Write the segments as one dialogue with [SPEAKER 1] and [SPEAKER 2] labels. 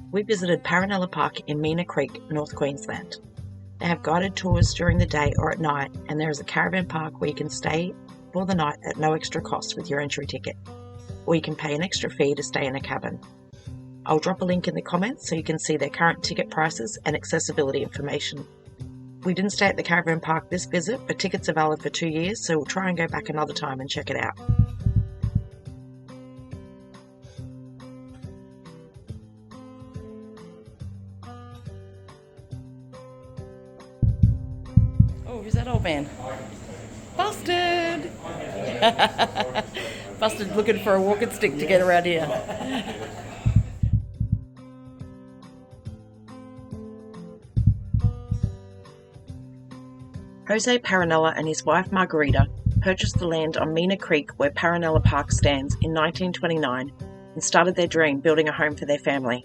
[SPEAKER 1] We visited Paronella Park in Mena Creek, North Queensland. They have guided tours during the day or at night, and there is a caravan park where you can stay for the night at no extra cost with your entry ticket, or you can pay an extra fee to stay in a cabin. I'll drop a link in the comments so you can see their current ticket prices and accessibility information. We didn't stay at the caravan park this visit, but tickets are valid for 2 years, so we'll try and go back another time and check it out. Oh, who's that old man? Busted! Busted looking for a walking stick to get around here. José Paronella and his wife Margarita purchased the land on Mena Creek where Paronella Park stands in 1929 and started their dream building a home for their family.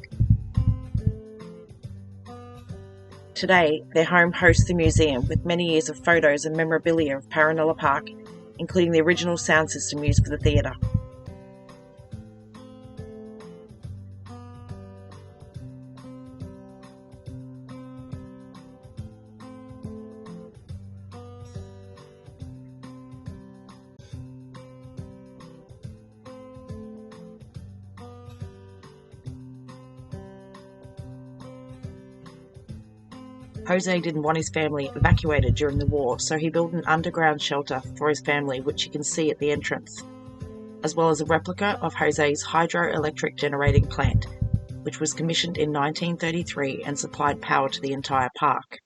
[SPEAKER 1] Today, their home hosts the museum with many years of photos and memorabilia of Paronella Park, including the original sound system used for the theatre. José didn't want his family evacuated during the war, so he built an underground shelter for his family, which you can see at the entrance, as well as a replica of José's hydroelectric generating plant, which was commissioned in 1933 and supplied power to the entire park.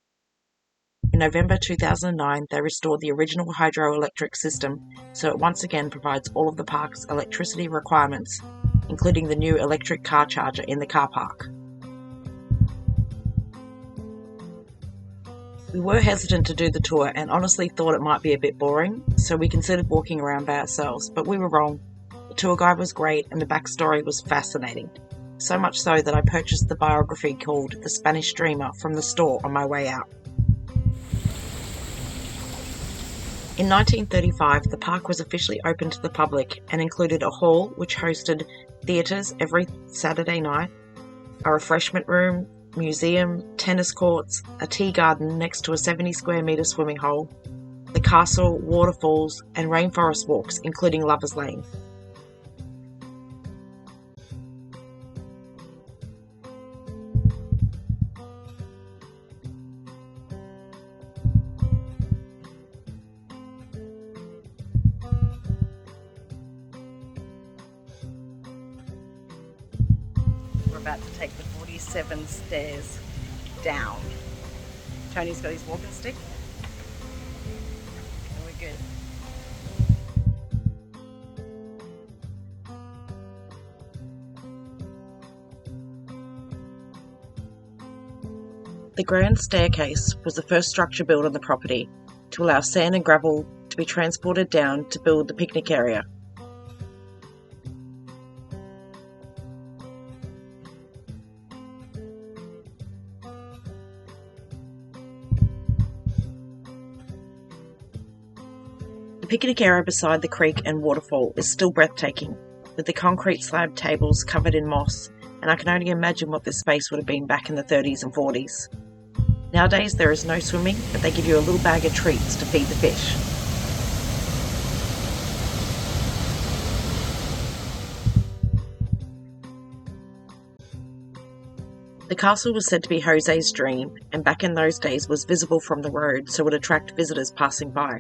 [SPEAKER 1] In November 2009, they restored the original hydroelectric system, so it once again provides all of the park's electricity requirements, including the new electric car charger in the car park. We were hesitant to do the tour and honestly thought it might be a bit boring, so we considered walking around by ourselves, but we were wrong. The tour guide was great and the backstory was fascinating, so much so that I purchased the biography called The Spanish Dreamer from the store on my way out. In 1935, the park was officially open to the public and included a hall which hosted theatres every Saturday night, a refreshment room, museum, tennis courts, a tea garden next to a 70 square metre swimming hole, the castle, waterfalls and rainforest walks, including Lover's Lane. We're about to take the 47 stairs down. Tony's got his walking stick and we're good. The grand staircase was the first structure built on the property to allow sand and gravel to be transported down to build the picnic area. The picnic area beside the creek and waterfall is still breathtaking, with the concrete slab tables covered in moss, and I can only imagine what this space would have been back in the 30s and 40s. Nowadays there is no swimming, but they give you a little bag of treats to feed the fish. The castle was said to be José's dream, and back in those days was visible from the road, so would attract visitors passing by.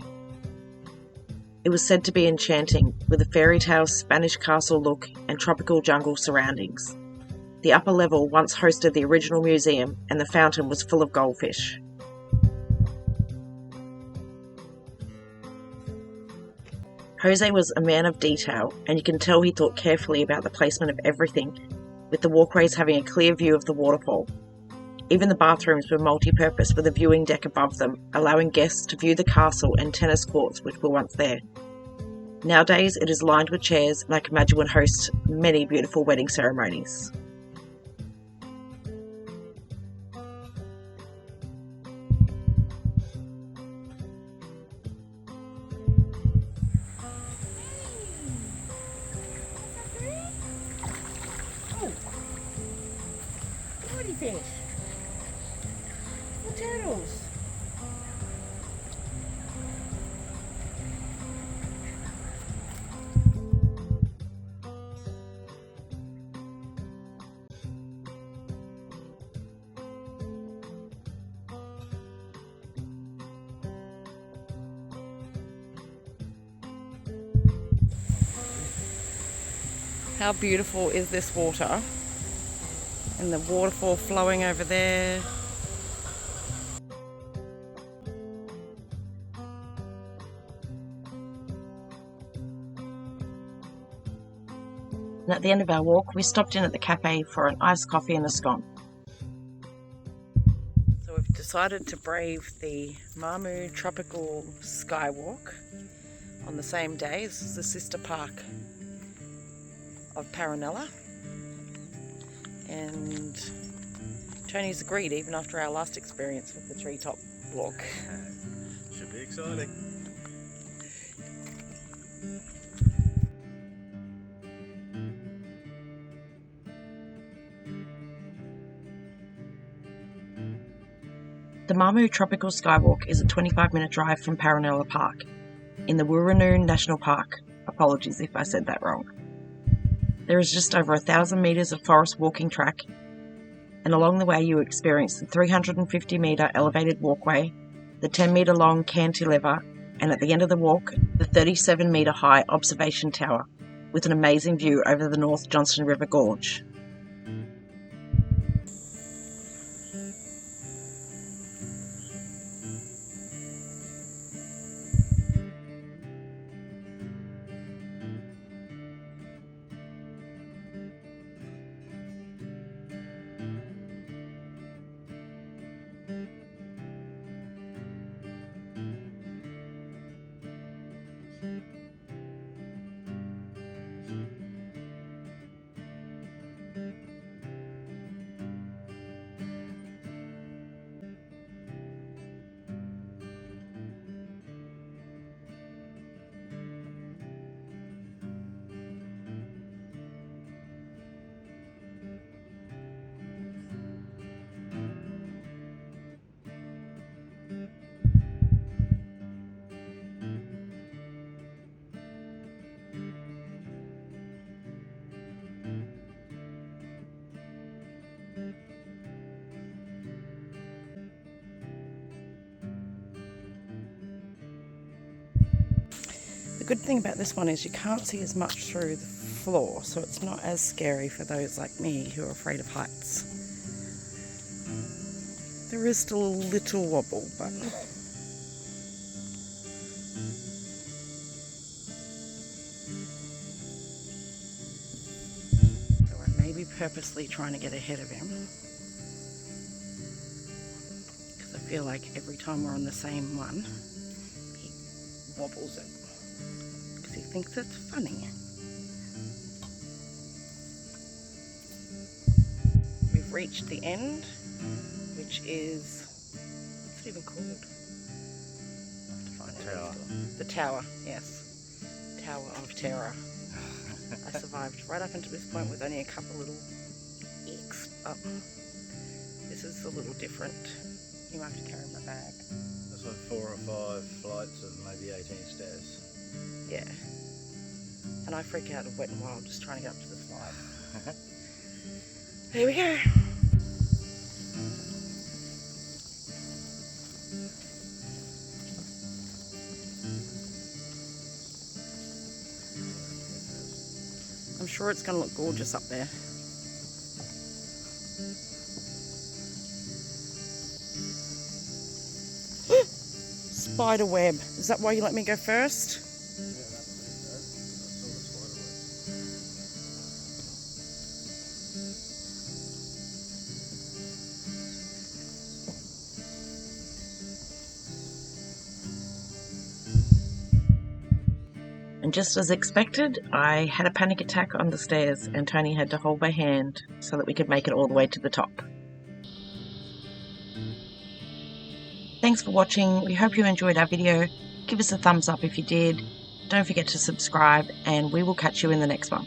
[SPEAKER 1] It was said to be enchanting, with a fairy tale Spanish castle look and tropical jungle surroundings. The upper level once hosted the original museum, and the fountain was full of goldfish. José was a man of detail, and you can tell he thought carefully about the placement of everything, with the walkways having a clear view of the waterfall. Even the bathrooms were multi-purpose with a viewing deck above them, allowing guests to view the castle and tennis courts which were once there. Nowadays it is lined with chairs, and I can imagine would host many beautiful wedding ceremonies. fish. Or turtles. How beautiful is this water? And the waterfall flowing over there. And at the end of our walk, we stopped in at the cafe for an iced coffee and a scone. So we've decided to brave the Mamu Tropical Skywalk on the same day. This is the sister park of Paronella, and Tony's agreed even after our last experience with the treetop walk.
[SPEAKER 2] Should be exciting.
[SPEAKER 1] The Mamu Tropical Skywalk is a 25-minute drive from Paronella Park in the Wurrungoon National Park. Apologies if I said that wrong. There is just over 1,000 metres of forest walking track, and along the way you experience the 350 metre elevated walkway, the 10 metre long cantilever, and at the end of the walk, the 37 metre high observation tower with an amazing view over the North Johnstone River gorge. The good thing about this one is you can't see as much through the floor, so it's not as scary for those like me who are afraid of heights. There is still a little wobble, but so I may be purposely trying to get ahead of him, because I feel like every time we're on the same one, he wobbles it. He thinks it's funny. We've reached the end, which is, what's it even called? I'll have to find it.
[SPEAKER 2] Tower.
[SPEAKER 1] The tower, yes. Tower of Terror. I survived right up until this point with only a couple little icks, but this is a little different. You might have to carry my bag.
[SPEAKER 2] There's like 4 or 5 flights of maybe 18 stairs.
[SPEAKER 1] Yeah. And I freak out of Wet and Wild just trying to get up to the slide. There we go. I'm sure it's going to look gorgeous up there. Spider web. Is that why you let me go first? And just as expected, I had a panic attack on the stairs and Tony had to hold my hand so that we could make it all the way to the top. Thanks for watching. We hope you enjoyed our video. Give us a thumbs up if you did. Don't forget to subscribe, and we will catch you in the next one.